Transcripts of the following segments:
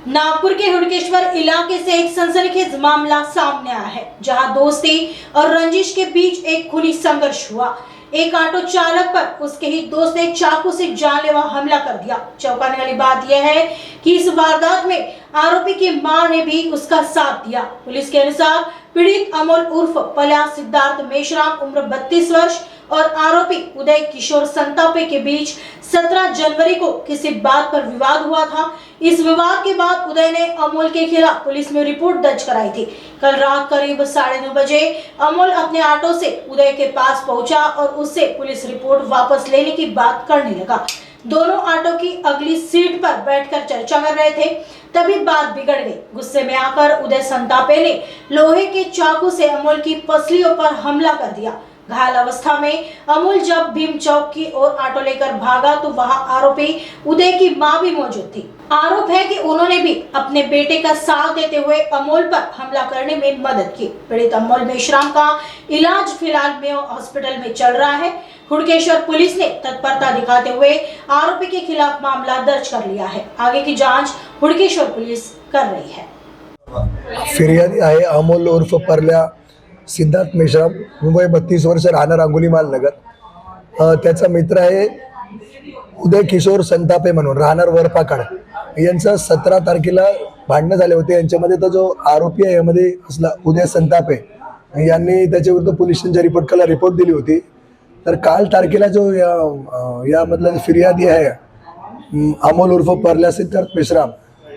नागपुर के हुड़केश्वर इलाके से एक सनसनीखेज मामला सामने आया है, जहां दोस्ती और रंजिश के बीच एक खूनी संघर्ष हुआ। एक ऑटो चालक पर उसके ही दोस्त ने चाकू से जानलेवा हमला कर दिया। चौंकाने वाली बात यह है कि इस वारदात में आरोपी की मां ने भी उसका साथ दिया। पुलिस के अनुसार पीड़ित अमोल उर्फ पल्या सिद्धार्थ मेश्राम उम्र 32 वर्ष और आरोपी उदय किशोर संतापे के बीच 17 जनवरी को किसी बात पर विवाद हुआ था। इस विवाद के बाद उदय ने अमोल के खिलाफ पुलिस में रिपोर्ट दर्ज कराई थी। कल रात करीब 9:30 बजे अमोल अपने ऑटो से उदय के पास पहुंचा और उससे पुलिस रिपोर्ट वापस लेने की बात करने लगा। दोनों ऑटो की अगली सीट पर बैठकर चर्चा कर रहे थे, तभी बात बिगड़ गई। गुस्से में आकर उदय संतापे ने लोहे के चाकू से अमोल की पसलियों पर हमला कर दिया। घायल अवस्था में अमोल जब भीम चौक की ओर ऑटो लेकर भागा तो वहां आरोपी उदय की मां भी मौजूद थी। आरोप है कि उन्होंने भी अपने बेटे का साथ देते हुए अमोल पर हमला करने में मदद की। पीड़ित अमोल मेश्राम का इलाज फिलहाल मेयो हॉस्पिटल में चल रहा है। हुड़केश्वर पुलिस ने तत्परता दिखाते हुए आरोपी के खिलाफ मामला दर्ज कर लिया है। आगे की जांच हुड़केश्वर पुलिस कर रही है। फिर्यादी आहे अमोल उर्फ परल्या सिद्धार्थ मेश्राम, मुंबई 32 वर्ष, राहणार अंगुलीमाल नगर। त्याचा मित्र आहे उदय किशोर संतापे म्हणून, राहणार वरपाकाड। यांचं 17 तारखेला भांडणं झाले होते। यांच्यामध्ये तो जो आरोपी आहे यामध्ये असला उदय संतापे यांनी त्याच्याविरुद्ध पोलीस स्टेशनच्या रिपोर्ट दिली होती। तर काल तारखेला जो यामधला फिर्यादी आहे अमोल उर्फ परल्या सिद्धार्थ मेश्राम,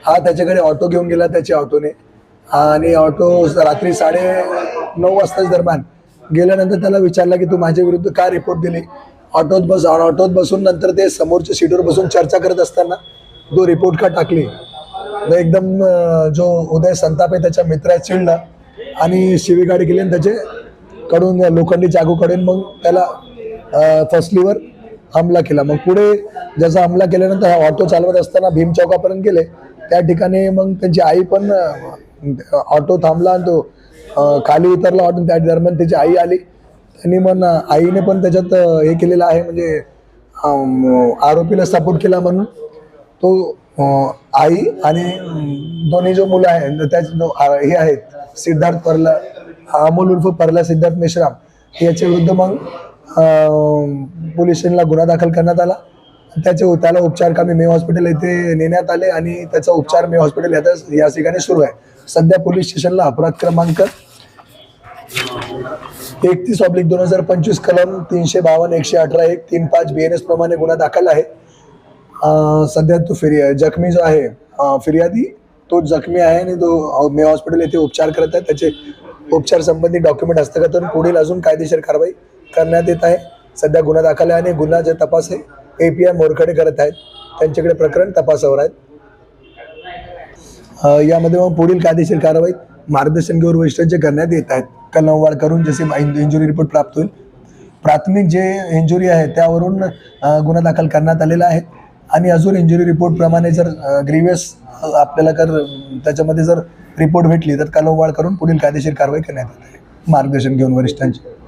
हा त्याच्याकडे ऑटो घेऊन गेला त्याच्या ऑटोने, आणि ऑटो रात्री 9:30 वाजता दरम्यान गेल्यानंतर त्याला विचारला की तू माझ्या विरुद्ध काय रिपोर्ट दिली। ऑटोत बसून नंतर ते समोरच्या सीटवर बसून चर्चा करत असताना तो रिपोर्ट का टाकली। एकदम जो उदय संतापे त्याच्या मित्र चिडला आणि शिवीगाडी केली आणि त्याचे कडून लोखंडी चाकू काढून मग त्याला फसलीवर हमला केला। मग पुढे ज्याचा हमला केल्यानंतर हा ऑटो चालवत असताना भीम चौकापर्यंत गेले। त्या ठिकाणी मग त्यांची आई पण ऑटो थांबला आणि तो खाली उतरला ऑटो। त्या दरम्यान त्याची आई आली। त्यांनी मग आईने पण त्याच्यात हे केलेलं आहे, म्हणजे आरोपीला सपोर्ट केला म्हणून तो आई आणि दोन्ही जो मुलं आहेत त्या हे आहेत सिद्धार्थ परला अमोल उर्फ परला सिद्धार्थ मेश्राम याच्या विरुद्ध मग पोलीस स्टेशनला गुन्हा दाखल करण्यात आला। त्याला उपचारकामी मेयो हॉस्पिटल येथे नेण्यात आले आणि त्याचा उपचार मेयो हॉस्पिटल या ठिकाणी सुरू आहे। सध्या पोलीस स्टेशनला अपराध क्रमांक 31/2025 कलम 352 118 135 BNS प्रमाणे गुन्हा दाखल आहे। सध्या तो जखमी जो आहे फिर्यादी तो जखमी आहे आणि तो मेयो हॉस्पिटल येथे उपचार करत आहे। त्याचे उपचार संबंधी डॉक्युमेंट हस्तगत करून पुढील अजून कायदेशीर कारवाई करण्यात येत आहे। सध्या गुन्हा दाखल आहे आणि गुन्ह्याचे तपास हे API मोरखडे करत आहेत, त्यांच्याकडे प्रकरण तपासावर आहेत। यामध्ये मग पुढील कायदेशीर कारवाई मार्गदर्शन घेऊन वरिष्ठांचे करण्यात येत आहेत। कलमवाढ करून जसे इंजुरी रिपोर्ट प्राप्त होईल, प्राथमिक जे इंजुरी आहे त्यावरून गुन्हा दाखल करण्यात आलेला आहे आणि अजून इंजुरी रिपोर्ट प्रमाणे जर ग्रीवियस आपल्याला त्याच्यामध्ये जर रिपोर्ट भेटली तर कलमवाढ करून पुढील कायदेशीर कारवाई करण्यात येत आहे मार्गदर्शन घेऊन वरिष्ठांचे।